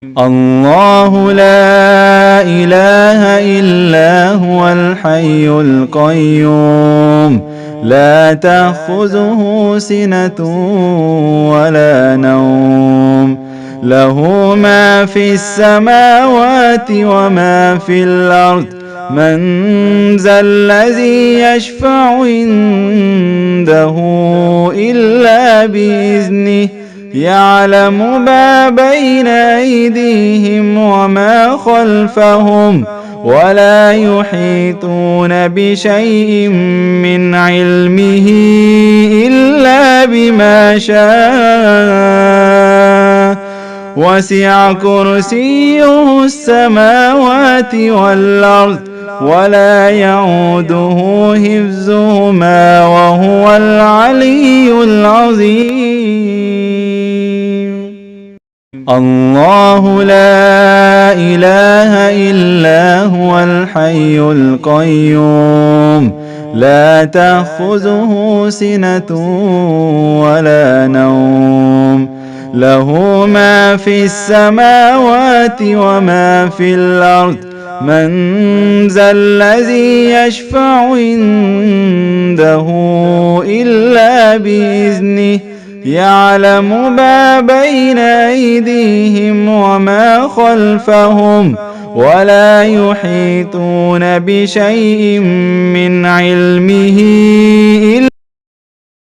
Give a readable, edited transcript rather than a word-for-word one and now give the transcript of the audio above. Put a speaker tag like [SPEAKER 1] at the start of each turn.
[SPEAKER 1] الله لا إله إلا هو الحي القيوم لا تأخذه سنة ولا نوم له ما في السماوات وما في الأرض من ذا الذي يشفع عنده إلا بإذنه يعلم ما بين أيديهم وما خلفهم ولا يحيطون بشيء من علمه إلا بما شاء وسع كرسيه السماوات والأرض ولا يعوده حفظهما وهو العلي العظيم. الله لا إله إلا هو الحي القيوم لا تأخذه سنة ولا نوم له ما في السماوات وما في الأرض من ذا الذي يشفع عنده إلا بإذنه يعلم ما بين أيديهم وما خلفهم ولا يحيطون بشيء من علمه